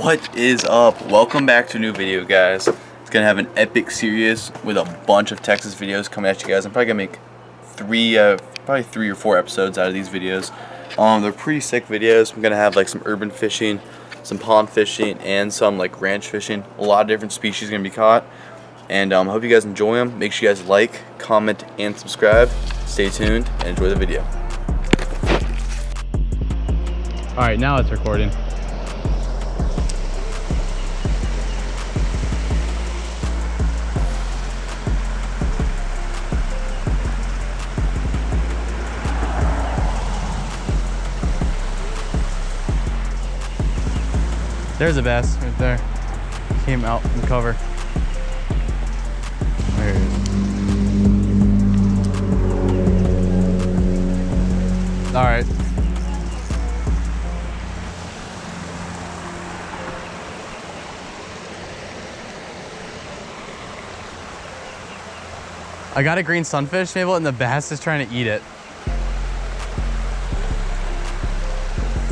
What is up? Welcome back to a new video, guys. It's gonna have an epic series with a bunch of Texas videos coming at you guys. I'm probably gonna make three or four episodes out of these videos. They're pretty sick videos. I'm gonna have like some urban fishing, some pond fishing, and some like ranch fishing. A lot of different species gonna be caught, and I hope you guys enjoy them. Make sure you guys like, comment, and subscribe. Stay tuned and enjoy the video. All right, now it's recording. There's a bass right there. Came out from cover. There it is. All right. I got a green sunfish, Mabel, and the bass is trying to eat it.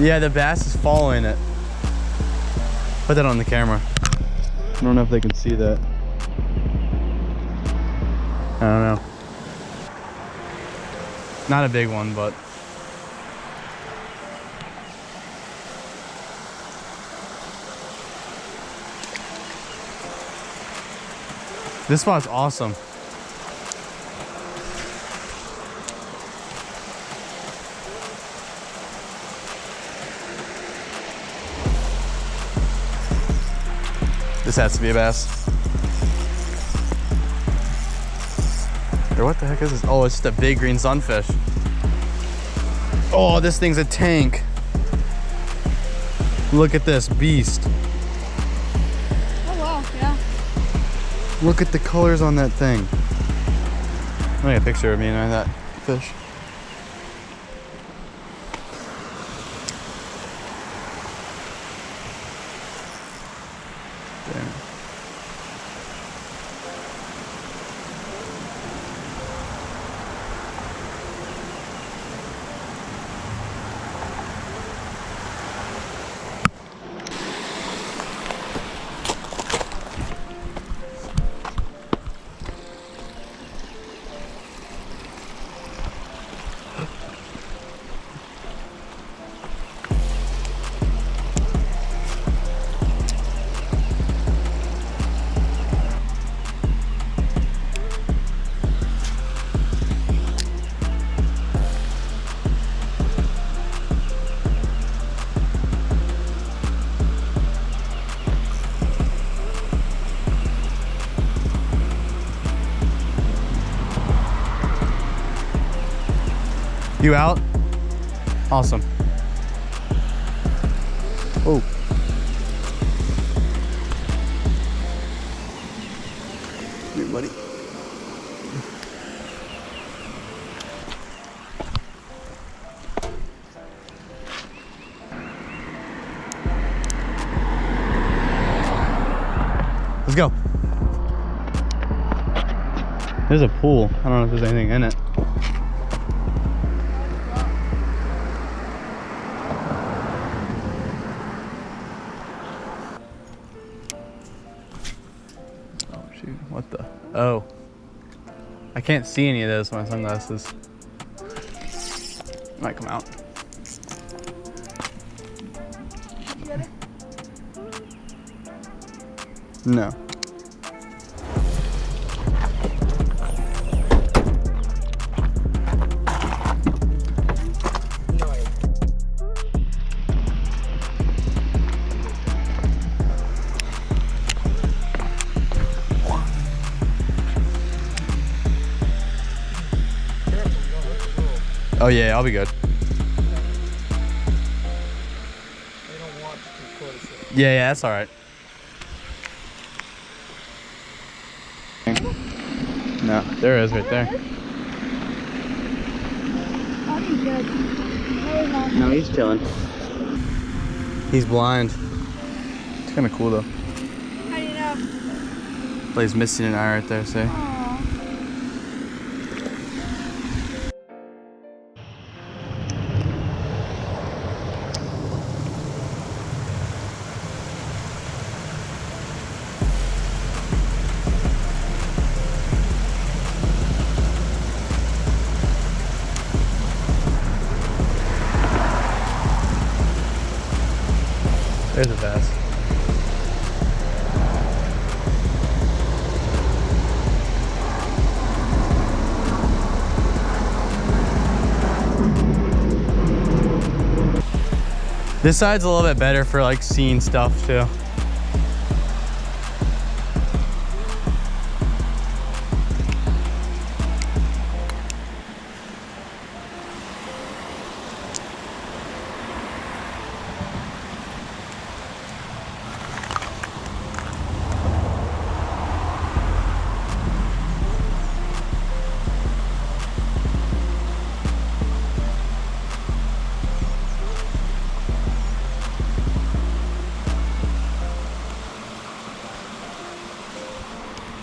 Yeah, the bass is following it. Put that on the camera. I don't know if they can see that. I don't know. Not a big one, but. This spot's awesome. This has to be a bass. Or what the heck is this? Oh, it's just a big green sunfish. Oh, this thing's a tank. Look at this beast. Oh wow, yeah. Look at the colors on that thing. Let me get a picture of me and that fish. Damn. You out? Awesome. Oh. Come here, buddy. Let's go. There's a pool. I don't know if there's anything in it. What the? Oh. I can't see any of this with my sunglasses. Might come out. You got it? No. Oh yeah, I'll be good. They don't want too close. Yeah, that's all right. No, there is right there. Oh, he's good. No, he's chilling. He's blind. It's kind of cool though. How do you know? But he's missing an eye right there, see? Aw. There's a bass. This side's a little bit better for like seeing stuff too.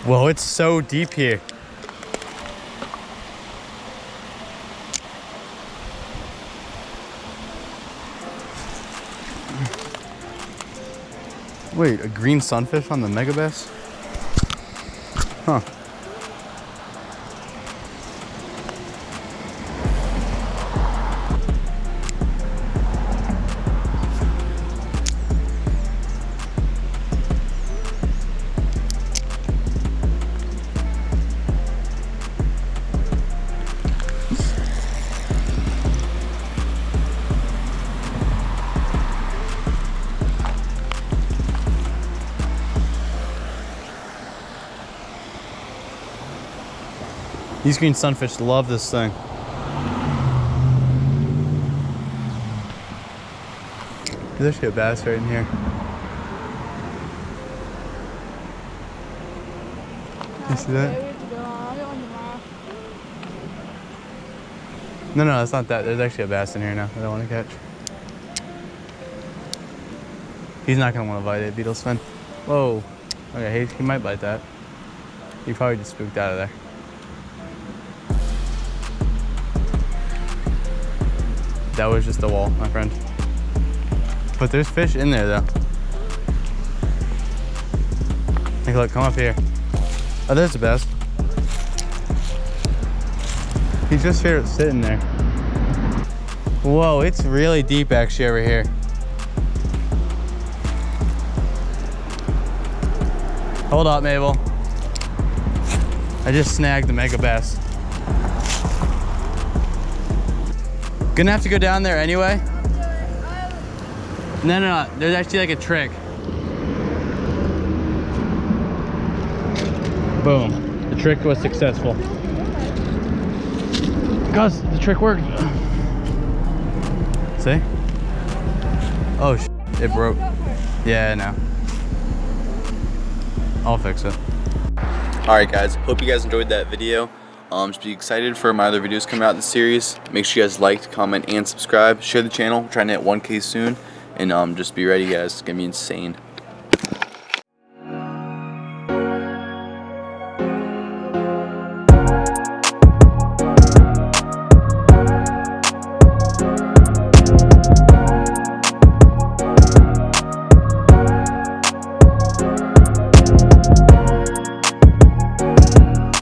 Whoa, it's so deep here. Wait, a green sunfish on the mega bass? Huh. These green sunfish love this thing. There's actually a bass right in here. You see that? No, it's not that. There's actually a bass in here now that I want to catch. He's not going to want to bite it, beetle spin. Whoa. Okay, he might bite that. He probably just spooked out of there. That was just a wall, my friend. But there's fish in there though. Hey, look, come up here. Oh, there's a bass. He's just here sitting there. Whoa, it's really deep actually over here. Hold up, Mabel. I just snagged the mega bass. Gonna have to go down there anyway. No. There's actually like a trick. Boom. The trick was successful. Guys, the trick worked. See? Oh, it broke. Yeah, no. I'll fix it. Alright guys, hope you guys enjoyed that video. Just be excited for my other videos coming out in the series. Make sure you guys like, comment, and subscribe. Share the channel. We're trying to hit 1K soon. And just be ready guys, it's gonna be insane.